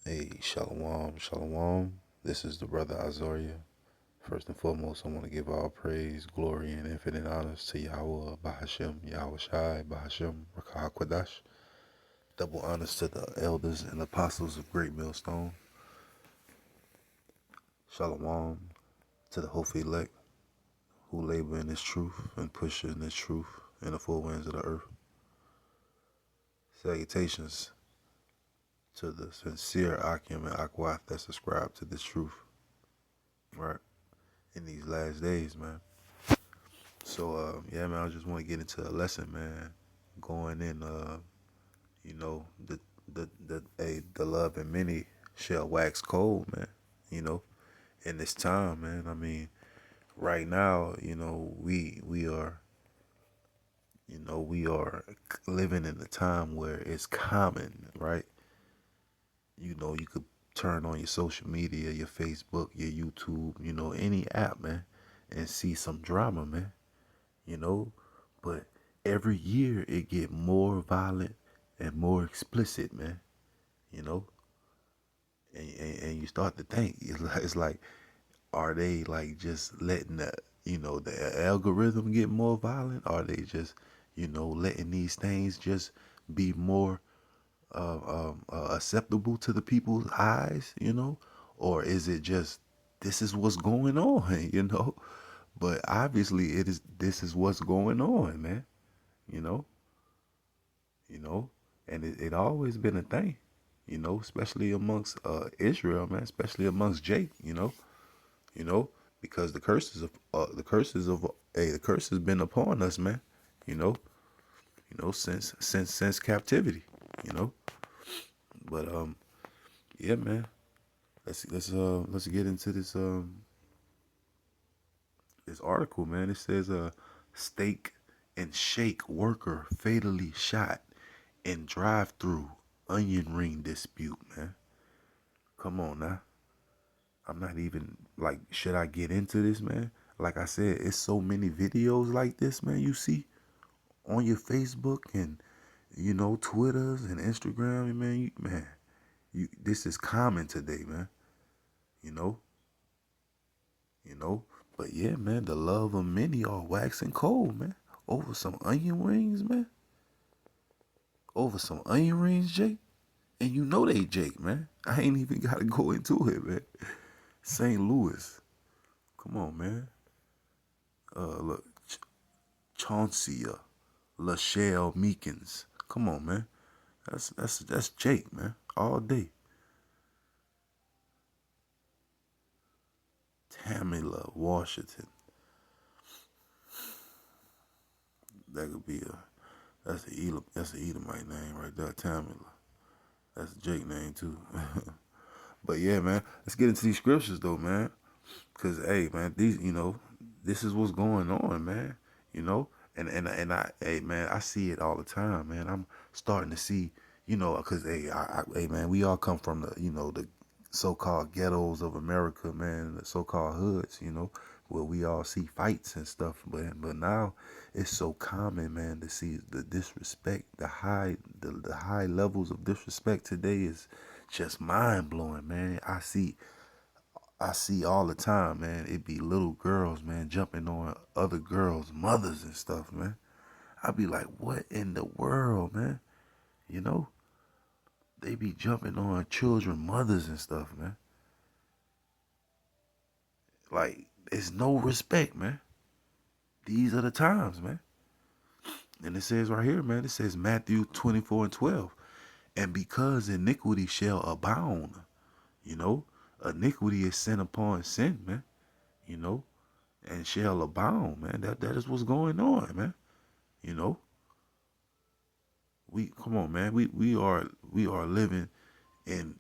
Hey, shalom, shalom. This is the brother Azoria. First and foremost, I want to give all praise, glory, and infinite honors to Yahweh, Bahashem, Yahweh Shai, Bahashem, Rakah Kwadash. Double honors to the elders and apostles of Great Millstone. Shalom to the hopeful elect who labor in this truth and push in this truth in the four winds of the earth. Salutations to the sincere Akim and Akwath that subscribe to this truth, right, in these last days, man. So yeah, man, I just want to get into a lesson, man. Going in, you know, the love in many shall wax cold, man. You know, in this time, man. I mean, right now, we are, we are living in a time where it's common, right? You could turn on your social media, your Facebook, your YouTube, any app, man, and see some drama, man. You know, but every year it get more violent and more explicit, man. You know, and you start to think it's like, are they like just letting the algorithm get more violent? Are they just letting these things just be more acceptable to the people's eyes? Or is it just this is what's going on? But obviously it is. This is what's going on, man. You know you know, and it always been a thing, especially amongst Israel, man, especially amongst Jake, you know, because the curse has been upon us, man, you know, since captivity, you know, but yeah, man, let's get into this article, man. It says steak and shake worker fatally shot in drive-through onion ring dispute, man. Come on now. I'm not even like, should I get into this, man? Like I said, it's so many videos like this, man. You see on your Facebook and Twitters and Instagram, man. This is common today, man. You know, you know. But yeah, man, the love of many are waxing cold, man. Over some onion rings, man. Over some onion rings, Jake. And they Jake, man. I ain't even got to go into it, man. St. Louis. Come on, man. Look, Chauncey, Lachelle Meekins. Come on, man. That's Jake, man. All day. Tamila Washington. That could be that's a Edomite name right there, Tamila. That's a Jake name too. But yeah, man. Let's get into these scriptures though, man. Cause hey, man, this is what's going on, man. You know, and I, hey, man, I see it all the time, man. I'm starting to see, cause hey, man, we all come from the so-called ghettos of America, man, the so-called hoods, where we all see fights and stuff. But now it's so common, man, to see the disrespect, the high levels of disrespect today is just mind blowing, man. I see all the time, man. It be little girls, man, jumping on other girls' mothers and stuff, man. I be like, what in the world, man? You know, they be jumping on children, mothers and stuff, man. Like, it's no respect, man. These are the times, man. And it says right here, man, it says Matthew 24:12. And because iniquity shall abound, you know, iniquity is sin upon sin, man, you know, and shall abound, man. That is what's going on, man. You know, we come on, man. We are living in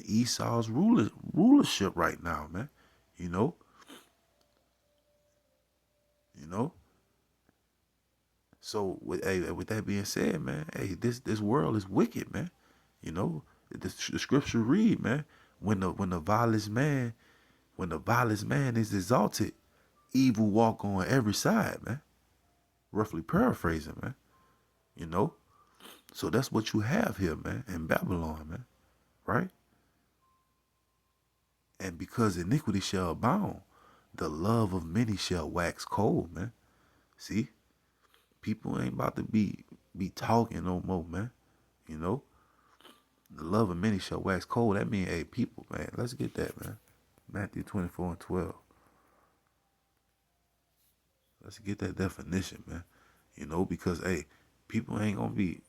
Esau's rulership right now, man. You know, you know. So with that being said, man, hey, this world is wicked, man. You know, the scripture read, man, when the vilest man is exalted, evil walk on every side, man. Roughly paraphrasing, man. You know, so that's what you have here, man, in Babylon, man. Right? And because iniquity shall abound, the love of many shall wax cold, man. See, people ain't about to be talking no more, man. You know, the love of many shall wax cold. That mean, hey, people, man, let's get that, man. Matthew 24:12. Let's get that definition, man. You know, because hey, people ain't gonna be,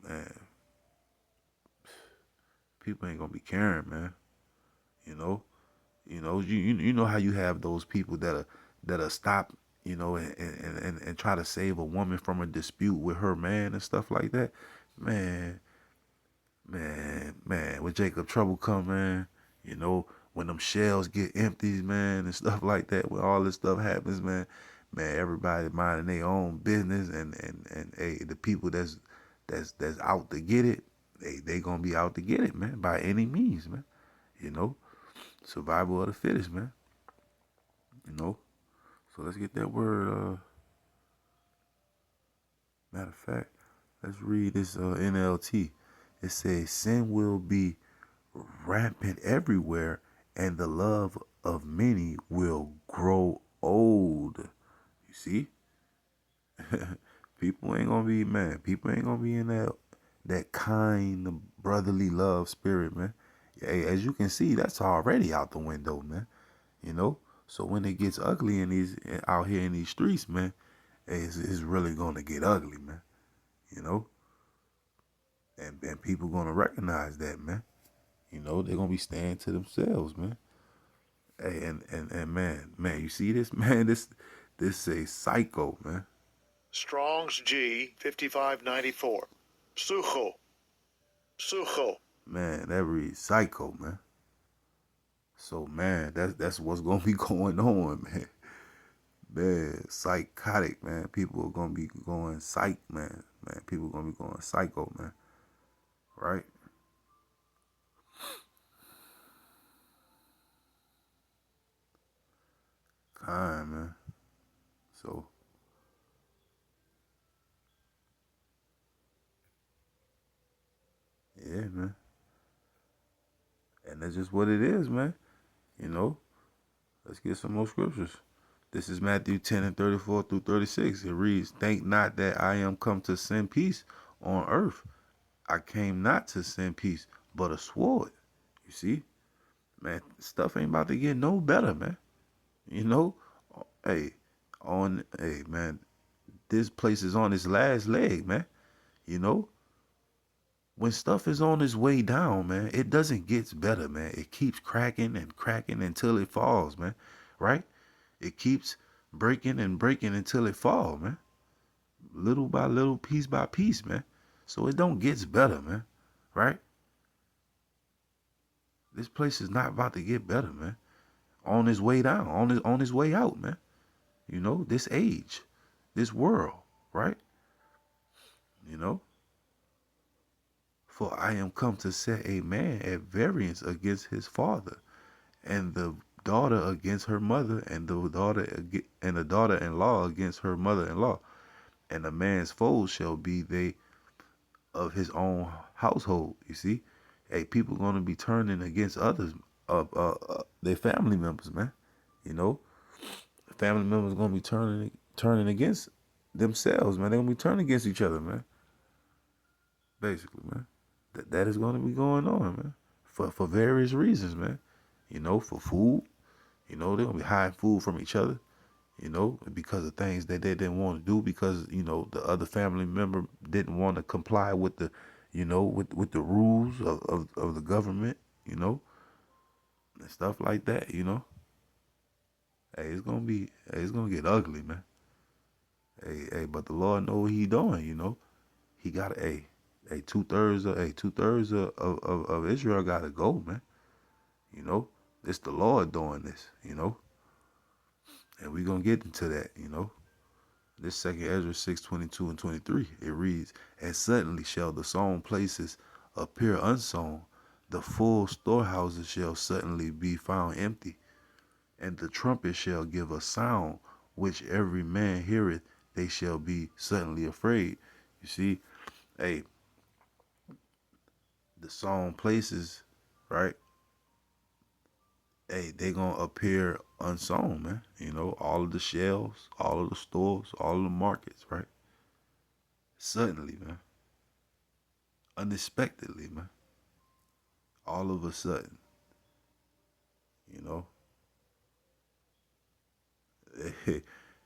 man. People ain't gonna be caring, man. You know, you know how you have those people that are stop, and try to save a woman from a dispute with her man and stuff like that. Man, man, when Jacob Trouble come, man, you know, when them shells get empties, man, and stuff like that, when all this stuff happens, man, everybody minding their own business, and hey, the people that's out to get it, they gonna be out to get it, man, by any means, man. You know, survival of the fittest, man. You know, so let's get that word. Matter of fact, let's read this NLT. It says, "Sin will be rampant everywhere, and the love of many will grow old." You see, people ain't gonna be, man. People ain't gonna be in that kind brotherly love spirit, man. Hey, as you can see, that's already out the window, man. You know. So when it gets ugly in these out here in these streets, man, hey, it's really gonna get ugly, man. You know, and people gonna recognize that, man. You know, they're gonna be staying to themselves, man. Hey, and man, you see this, man? This a psycho, man. Strong's G 5594. Sucho. Sucho. Man, that reads psycho, man. So man, that's what's gonna be going on, man. Man, psychotic, man. People are gonna be going psych, man. Man, people are gonna be going psycho, man. Right? Time, man. So yeah, man. And that's just what it is, man. You know, let's get some more scriptures. This is Matthew 10:34-36. It reads, "Think not that I am come to send peace on earth. I came not to send peace, but a sword." You see? Man, stuff ain't about to get no better, man. You know? Hey, hey, man, this place is on its last leg, man. You know? When stuff is on its way down, man, it doesn't get better, man. It keeps cracking and cracking until it falls, man. Right? It keeps breaking and breaking until it falls, man. Little by little, piece by piece, man. So it don't gets better, man. Right? This place is not about to get better, man. On his way down, on his way out, man. You know, this age, this world, right? You know, for I am come to set a man at variance against his father, and the daughter against her mother, and the daughter-in-law against her mother-in-law, and a man's foes shall be they of his own household. You see, hey, people gonna be turning against others, their family members, man. You know, family members gonna be turning against themselves, man. They're gonna be turning against each other, man. Basically, man. That is gonna be going on, man. For various reasons, man. You know, for food. You know, they're gonna be hiding food from each other. You know, because of things that they didn't want to do because the other family member didn't want to comply with the, with the rules of the government. You know, and stuff like that. You know, hey, it's gonna get ugly, man. Hey, but the Lord know what He doing. You know, He got a 2/3 of Israel got to go, man. You know, it's the Lord doing this. You know, and we gonna get into that. You know, this second Ezra 6:22-23. It reads, "And suddenly shall the sown places appear unsown, the full storehouses shall suddenly be found empty, and the trumpet shall give a sound, which every man heareth, they shall be suddenly afraid." You see, hey, the sown places, right? hey, they gonna appear unsown, man. You know, all of the shelves, all of the stores, all of the markets, right? Suddenly, man. Unexpectedly, man. All of a sudden, you know.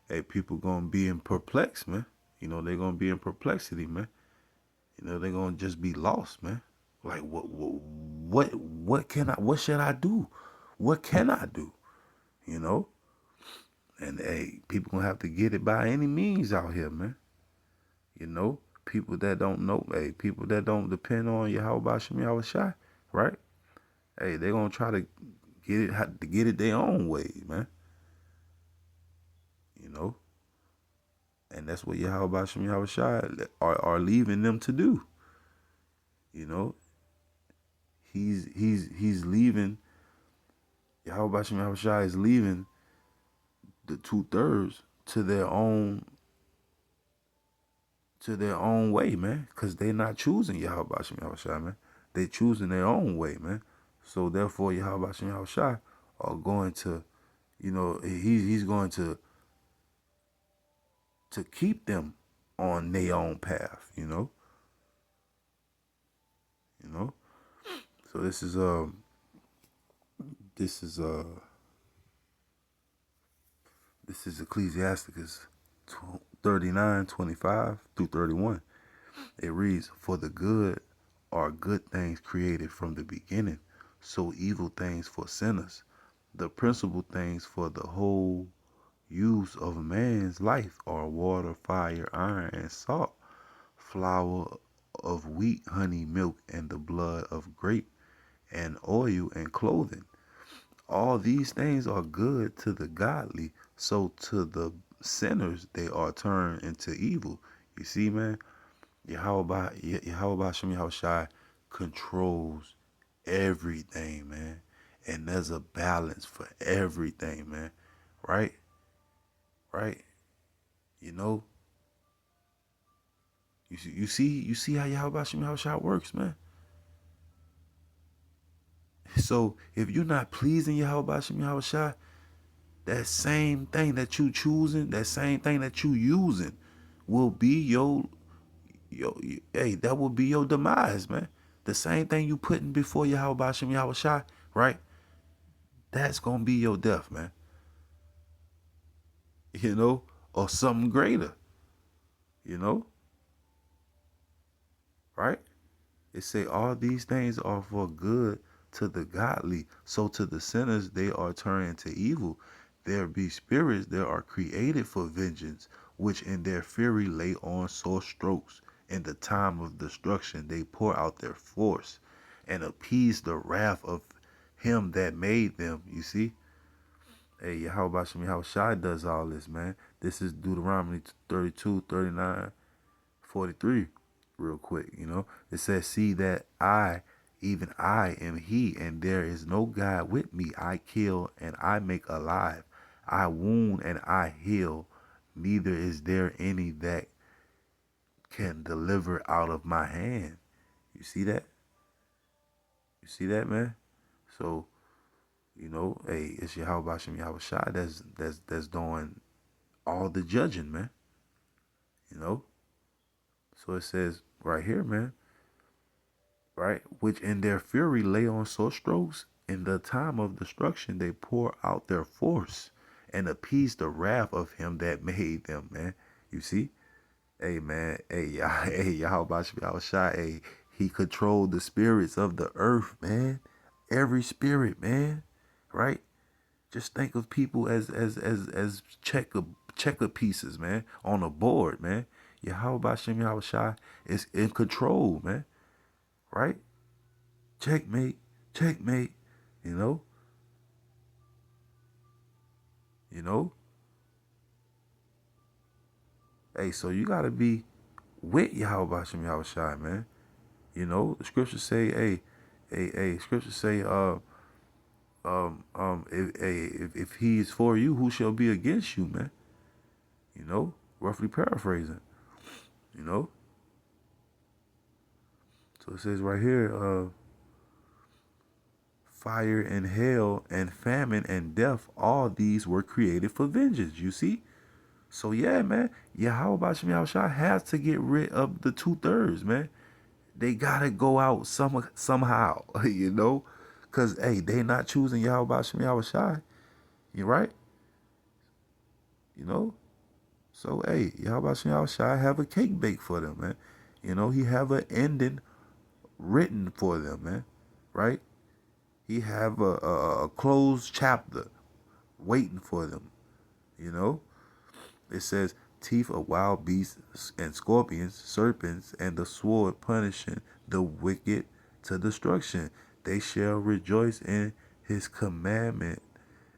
Hey, people gonna be in perplex, man. You know, they're gonna be in perplexity, man. You know, they're gonna just be lost, man. Like what should I do? What can I do? You know? And hey, people gonna have to get it by any means out here, man. You know? People that don't know, hey, people that don't depend on Yahweh Shem Yahweh Shai, right? Hey, they gonna try to get it their own way, man. You know? And that's what Yahweh Shem Yahweh Shai are leaving them to do. You know? He's leaving Yahweh Shem Yahweh Shai is leaving the 2/3 to their own way, man. Cause they're not choosing Yahweh Shem Yahweh Shai, man. They choosing their own way, man. So therefore Yahweh Shem Yahweh Shai are going to, you know, he's going to keep them on their own path, you know. You know? So this is this is Ecclesiasticus 39:25 through 31. It reads, "For the good are good things created from the beginning, so evil things for sinners. The principal things for the whole use of man's life are water, fire, iron, and salt, flour of wheat, honey, milk, and the blood of grape, and oil and clothing. All these things are good to the godly, so to the sinners they are turned into evil." You see, man, Yahweh Shem Yahweh Shai controls everything, man. And there's a balance for everything, man. Right? Right? You know, you see how Yahweh Shem Yahweh Shai works, man. So if you're not pleasing Yahweh Shem Yahweh Shai, that same thing that you choosing, that same thing that you using, will be hey, that will be your demise, man. The same thing you putting before Yahweh Shem Yahweh Shai, right? That's gonna be your death, man. You know, or something greater, you know, right? It say all these things are for good to the godly, so to the sinners they are turned into evil. There be spirits that are created for vengeance, which in their fury lay on sore strokes. In the time of destruction they pour out their force, and appease the wrath of him that made them. You see? Hey, Yahweh Shem Yahweh Shai does all this, man. This is Deuteronomy 32, 39, 43, real quick, you know. It says, "See that I, even I, am he, and there is no God with me. I kill and I make alive. I wound and I heal. Neither is there any that can deliver out of my hand." You see that? You see that, man? So, you know, hey, it's Yahweh Shem Yahweh Shai that's doing all the judging, man. You know? So it says right here, man, right? Which in their fury lay on sore strokes. In the time of destruction, they pour out their force and appease the wrath of him that made them, man. You see? Hey, man. Hey, y'all. Hey, y'all Shai. Hey, he controlled the spirits of the earth, man. Every spirit, man. Right? Just think of people as checker pieces, man, on a board, man. Yahweh Shem Yahweh Shai is in control, man. Right? Checkmate, checkmate. You know, you know. Hey, so you gotta be with Yahweh Shem Yahweh Shai, man. You know, the scriptures say, scriptures say, if he is for you, who shall be against you, man? You know, roughly paraphrasing. You know, so it says right here, fire and hell and famine and death, all these were created for vengeance, you see? So yeah, man, Yahweh Bashim Yahushua has to get rid of the 2/3, man. They gotta go out somehow, you know? Cause hey, they not choosing Yahweh Bashim Yahushua. You right? You know? So hey, Yahweh Bashim Yahushua have a cake baked for them, man. You know, he have an ending written for them, man. Right? He have a closed chapter waiting for them. You know? It says, teeth of wild beasts and scorpions, serpents, and the sword punishing the wicked to destruction. They shall rejoice in his commandment,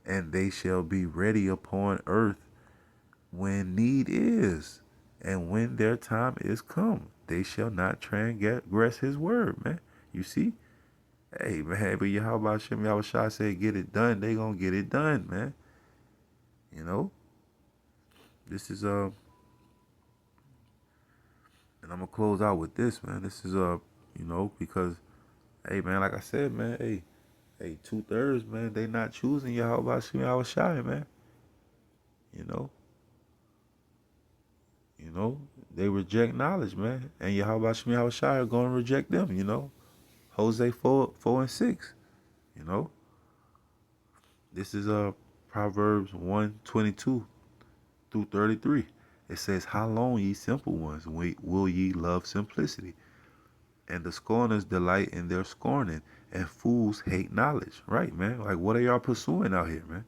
and they shall be ready upon earth when need is, and when their time is come. They shall not transgress his word, man. You see? Hey, man, but Yahweh Shem Yahushua said, get it done. They gonna get it done, man. You know? This is, and I'm gonna close out with this, man. This is you know, because hey, man, like I said, man, hey, 2/3, man, they not choosing Yahweh Shemi Yahushua, man. You know, they reject knowledge, man, and Yahweh Shemi Yahushua are gonna reject them. You know, Hosea 4:4-6. You know, this is Proverbs 1:22-33. It says, "How long, ye simple ones, will ye love simplicity? And the scorners delight in their scorning, and fools hate knowledge." Right, man? Like, what are y'all pursuing out here, man?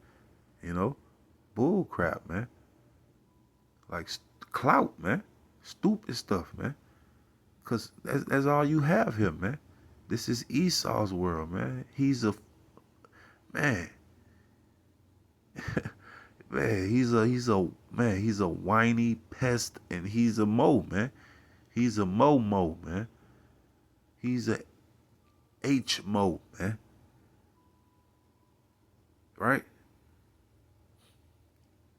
You know? Bull crap, man. Like, clout, man. Stupid stuff, man. Because that's all you have here, man. This is Esau's world, man. He's a, man. Man, he's a whiny pest, and he's a mo, man. He's a mo, man. He's a H-mo, man. Right?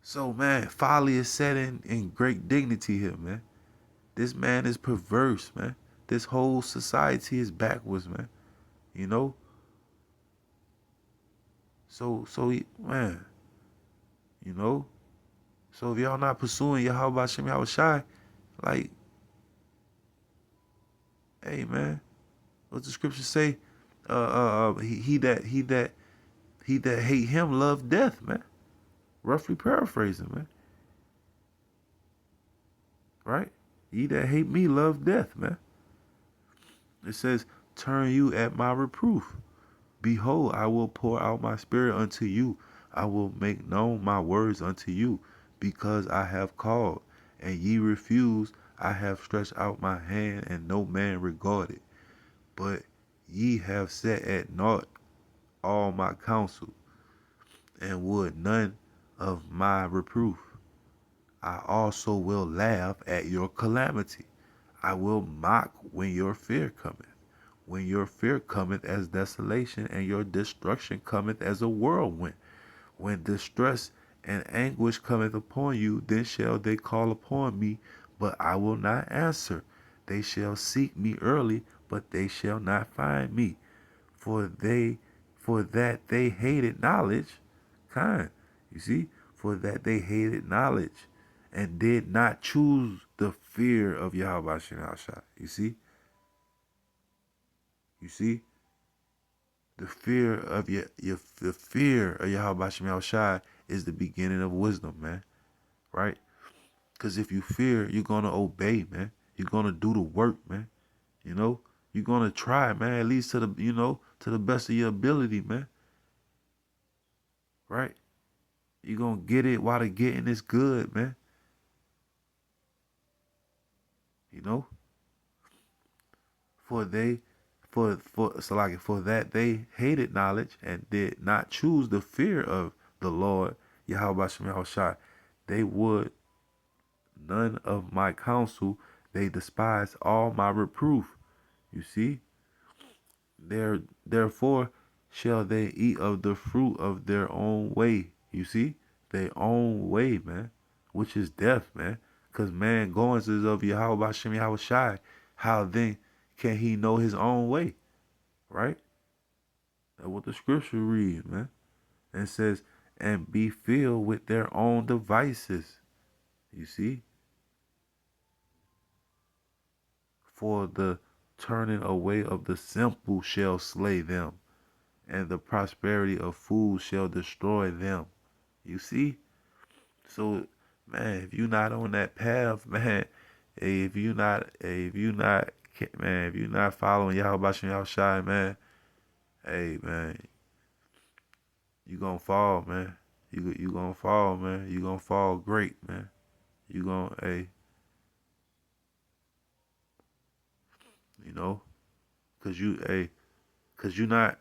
So, man, folly is set in great dignity here, man. This man is perverse, man. This whole society is backwards, man. You know? Man, you know? So if y'all not pursuing Yahweh Shem Yahushai, like, hey, man, what the scripture say? He that hate him love death, man. Roughly paraphrasing, man. Right? He that hate me love death, man. It says, turn you at my reproof. Behold, I will pour out my spirit unto you. I will make known my words unto you, because I have called, and ye refuse. I have stretched out my hand, and no man regarded. But ye have set at naught all my counsel, and would none of my reproof. I also will laugh at your calamity. I will mock when your fear cometh. When your fear cometh as desolation, and your destruction cometh as a whirlwind. When distress and anguish cometh upon you, then shall they call upon me, but I will not answer. They shall seek me early, but they shall not find me. For that they hated knowledge, kind, you see, for that they hated knowledge, and did not choose the fear of Yahweh Shemashah. You see, the fear of the fear of Yahweh Shemashah is the beginning of wisdom, man. Right? Because if you fear, you're gonna obey, man. You're gonna do the work, man. You know, you're gonna try, man. At least to the best of your ability, man. Right? You're gonna get it while the getting is good, man. You know, for they, for that they hated knowledge and did not choose the fear of the Lord Yahweh Shai. They would none of my counsel. They despise all my reproof. You see, therefore shall they eat of the fruit of their own way. You see, their own way, man, which is death, man. Because man goings is of Yahweh Shem Yahweh Shai. How then can he know his own way? Right? That's what the scripture reads, man. And it says, and be filled with their own devices. You see? For the turning away of the simple shall slay them, and the prosperity of fools shall destroy them. You see? So, man, if you not on that path, man, if you not following Yahweh Shem Yahushai, man, hey, man, you gonna fall, man. You gonna fall, man. You gonna fall great, man. You gonna, hey, you know, cause you not,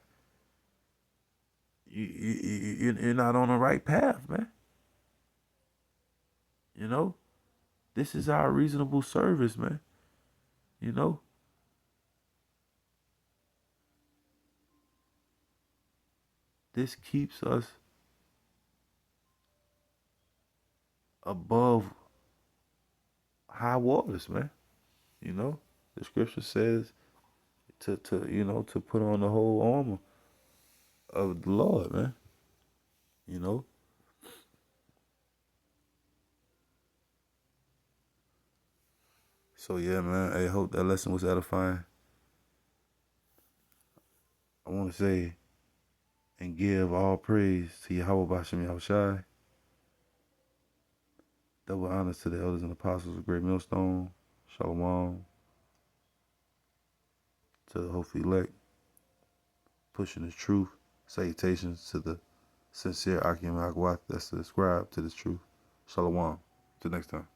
you're not on the right path, man. You know, this is our reasonable service, man. You know, this keeps us above high waters, man. You know, the scripture says to put on the whole armor of the Lord, man. You know. So yeah, man. I hope that lesson was edifying. I want to say and give all praise to Yahweh Bashem Yahushai. Double honors to the elders and apostles of Great Millstone. Shalom to the hopefully elect, pushing the truth. Salutations to the sincere Akim Agwath that's subscribed to this truth. Shalom. Till next time.